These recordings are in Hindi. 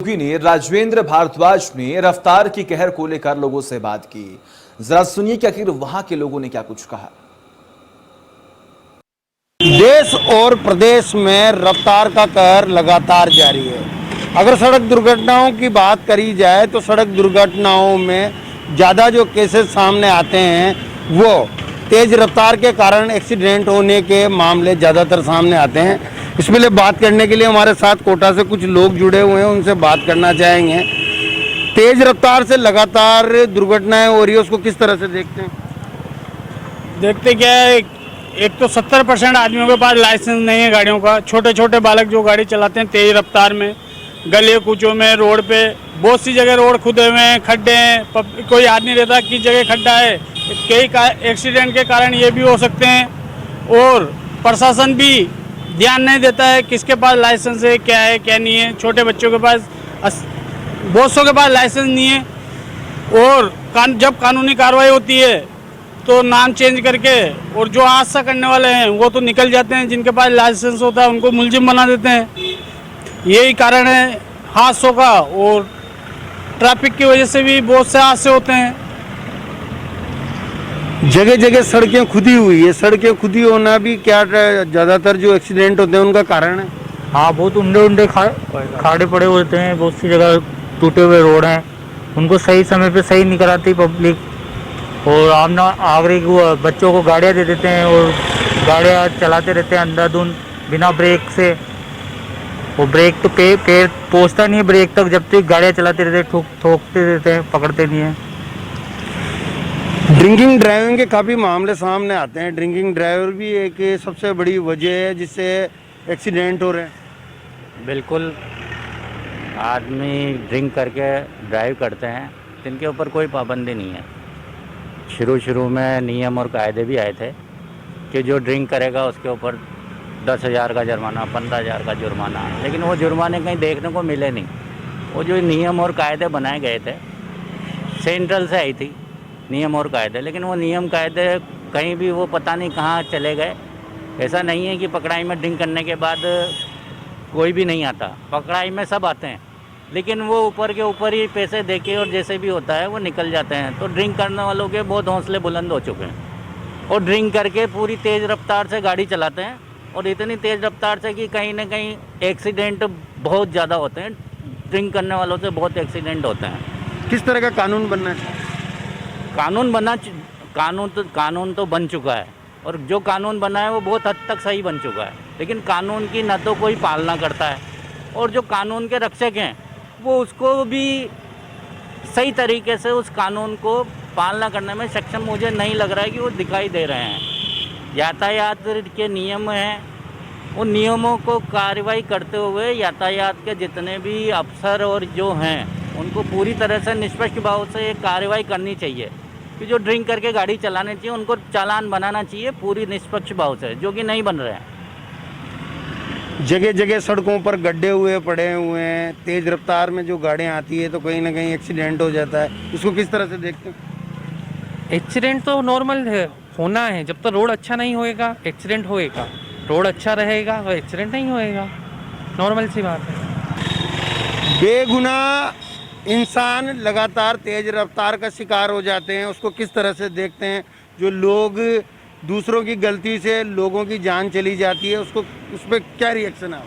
योगी ने राजवेंद्र भारद्वाज ने रफ्तार की कहर को लेकर लोगों से बात की। जरा सुनिए कि आखिर वहां के लोगों ने क्या कुछ कहा। देश और प्रदेश में रफ्तार का कहर लगातार जारी है। अगर सड़क दुर्घटनाओं की बात करी जाए तो सड़क दुर्घटनाओं में ज़्यादा जो केसेस सामने आते हैं वो तेज़ रफ्तार के कारण एक्सीडेंट होने के मामले ज़्यादातर सामने आते हैं। इसके लिए बात करने के लिए हमारे साथ कोटा से कुछ लोग जुड़े हुए हैं, उनसे बात करना चाहेंगे। तेज़ रफ्तार से लगातार दुर्घटनाएं हो रही है, उसको किस तरह से देखते हैं? देखते क्या है, एक तो 70% आदमियों के पास लाइसेंस नहीं है गाड़ियों का। छोटे छोटे बालक जो गाड़ी चलाते हैं तेज रफ्तार में, गले कूचों में, रोड पे बहुत सी जगह रोड खुदे हुए हैं, खड्डे हैं, कोई याद नहीं रहता किस जगह खड्डा है। कई एक्सीडेंट के कारण ये भी हो सकते हैं और प्रशासन भी ध्यान नहीं देता है किसके पास लाइसेंस है क्या नहीं है। छोटे बच्चों के पास, बहुत सौ के पास लाइसेंस नहीं है और जब कानूनी कार्रवाई होती है तो नाम चेंज करके और जो हादसा करने वाले हैं वो तो निकल जाते हैं, जिनके पास लाइसेंस होता है उनको मुलजिम बना देते हैं। यही कारण है हादसों का और ट्रैफिक की वजह से भी बहुत से हादसे होते हैं। जगह जगह सड़कें खुदी हुई है, सड़कें खुदी होना भी क्या ज़्यादातर जो एक्सीडेंट होते हैं उनका कारण है? हाँ, बहुत उंडे खाड़े पड़े होते हैं, बहुत सी जगह टूटे हुए रोड हैं, उनको सही समय पे सही नहीं कराती पब्लिक और आम नागरिक बच्चों को गाड़ियाँ दे देते हैं और गाड़ियाँ चलाते रहते हैं अंधाधुंध बिना ब्रेक से। वो ब्रेक तो पैर पहुँचता नहीं है ब्रेक तक, जब तक गाड़ियाँ चलाते रहते हैं, ठोकते रहते हैं, पकड़ते नहीं हैं। ड्रिंकिंग ड्राइविंग के काफ़ी मामले सामने आते हैं। ड्रिंकिंग ड्राइवर भी एक सबसे बड़ी वजह है जिससे एक्सीडेंट हो रहे हैं। बिल्कुल, आदमी ड्रिंक करके ड्राइव करते हैं, जिनके ऊपर कोई पाबंदी नहीं है। शुरू में नियम और कायदे भी आए थे कि जो ड्रिंक करेगा उसके ऊपर 10,000 का जुर्माना, 15,000 का जुर्माना, लेकिन वो जुर्माने कहीं देखने को मिले नहीं। वो जो नियम और कायदे बनाए गए थे सेंट्रल से आई थी नियम और कायदे, लेकिन वो नियम कायदे कहीं भी वो पता नहीं कहाँ चले गए। ऐसा नहीं है कि पकड़ाई में ड्रिंक करने के बाद कोई भी नहीं आता, पकड़ाई में सब आते हैं, लेकिन वो ऊपर के ऊपर ही पैसे देके और जैसे भी होता है वो निकल जाते हैं। तो ड्रिंक करने वालों के बहुत हौसले बुलंद हो चुके हैं और ड्रिंक करके पूरी तेज़ रफ्तार से गाड़ी चलाते हैं और इतनी तेज़ रफ्तार से कि कहीं ना कहीं एक्सीडेंट बहुत ज़्यादा होते हैं। ड्रिंक करने वालों से बहुत एक्सीडेंट होते हैं। किस तरह का कानून बनना चाहिए? कानून तो बन चुका है और जो कानून बना है वो बहुत हद तक सही बन चुका है, लेकिन कानून की न तो कोई पालना करता है और जो कानून के रक्षक हैं वो उसको भी सही तरीके से उस कानून को पालना करने में सक्षम मुझे नहीं लग रहा है कि वो दिखाई दे रहे हैं। यातायात के नियम हैं, उन नियमों को कार्रवाई करते हुए यातायात के जितने भी अफसर और जो हैं उनको पूरी तरह से निष्पक्ष भाव से कार्रवाई करनी चाहिए कि जो ड्रिंक करके गाड़ी चलानी चाहिए उनको चालान बनाना चाहिए पूरी निष्पक्ष भाव से, जो कि नहीं बन रहे हैं। जगह जगह सड़कों पर गड्ढे पड़े हुए हैं, तेज रफ्तार में जो गाड़ियाँ आती है तो कहीं ना कहीं एक्सीडेंट हो जाता है, उसको किस तरह से देखते हैं? एक्सीडेंट तो नॉर्मल है, होना है। जब तक रोड अच्छा नहीं होएगा एक्सीडेंट होएगा, रोड अच्छा रहेगा तो एक्सीडेंट नहीं होएगा, नॉर्मल सी बात है। बेगुनाह इंसान लगातार तेज रफ्तार का शिकार हो जाते हैं, उसको किस तरह से देखते हैं? जो लोग दूसरों की गलती से लोगों की जान चली जाती है, उसको उस पर क्या रिएक्शन है?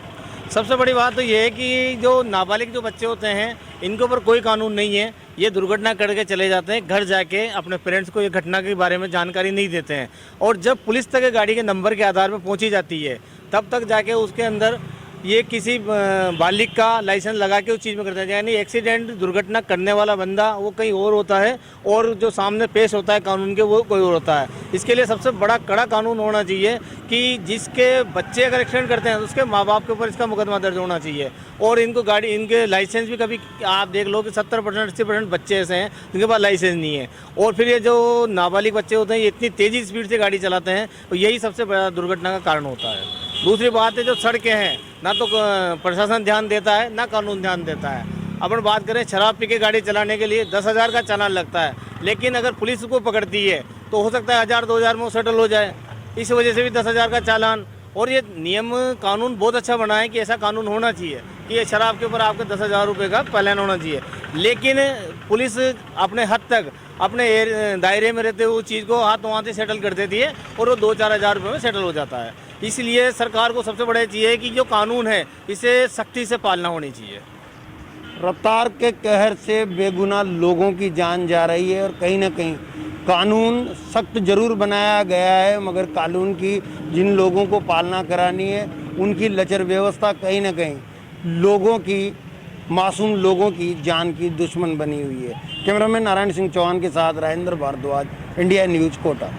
सबसे बड़ी बात तो ये है कि जो नाबालिग जो बच्चे होते हैं इनके ऊपर कोई कानून नहीं है। ये दुर्घटना करके चले जाते हैं, घर जाके अपने पेरेंट्स को ये घटना के बारे में जानकारी नहीं देते हैं और जब पुलिस तक गाड़ी के नंबर के आधार पर पहुंची जाती है तब तक जाके उसके अंदर ये किसी बालिग का लाइसेंस लगा के उस चीज़ में करते हैं। यानी एक्सीडेंट दुर्घटना करने वाला बंदा वो कहीं और होता है और जो सामने पेश होता है कानून के वो कोई और होता है। इसके लिए सबसे बड़ा कड़ा कानून होना चाहिए कि जिसके बच्चे अगर एक्सीडेंट करते हैं तो उसके माँ बाप के ऊपर इसका मुकदमा दर्ज होना चाहिए और इनको गाड़ी इनके लाइसेंस भी कभी आप देख लो कि 70% 80% बच्चे ऐसे हैं जिनके पास लाइसेंस नहीं है और फिर ये जो नाबालिग बच्चे होते हैं ये इतनी तेज़ी स्पीड से गाड़ी चलाते हैं और यही सबसे बड़ा दुर्घटना का कारण होता है। दूसरी बात है जो सड़कें हैं ना तो प्रशासन ध्यान देता है ना कानून ध्यान देता है। अपन बात करें शराब पी के गाड़ी चलाने के लिए 10,000 का चालान लगता है, लेकिन अगर पुलिस को पकड़ती है तो हो सकता है 1,000-2,000 में सेटल हो जाए। इस वजह से भी 10,000 का चालान। और ये नियम कानून बहुत अच्छा बना है कि ऐसा कानून होना चाहिए। कि ये शराब के ऊपर आपके 10,000 रुपये का चालान होना चाहिए, लेकिन पुलिस अपने हद तक अपने दायरे में रहते हुए उस चीज़ को हाथ वहाँ से सेटल कर देती है और वो 2-4 हज़ार रुपये में सेटल हो जाता है। इसलिए सरकार को सबसे बड़ा चाहिए कि जो कानून है इसे सख्ती से पालना होनी चाहिए। रफ्तार के कहर से बेगुनाह लोगों की जान जा रही है और कहीं ना कहीं कानून सख्त जरूर बनाया गया है, मगर कानून की जिन लोगों को पालना करानी है उनकी लचर व्यवस्था कहीं ना कहीं लोगों की, मासूम लोगों की जान की दुश्मन बनी हुई है। कैमरामैन नारायण सिंह चौहान के साथ राजेंद्र भारद्वाज, इंडिया न्यूज़, कोटा।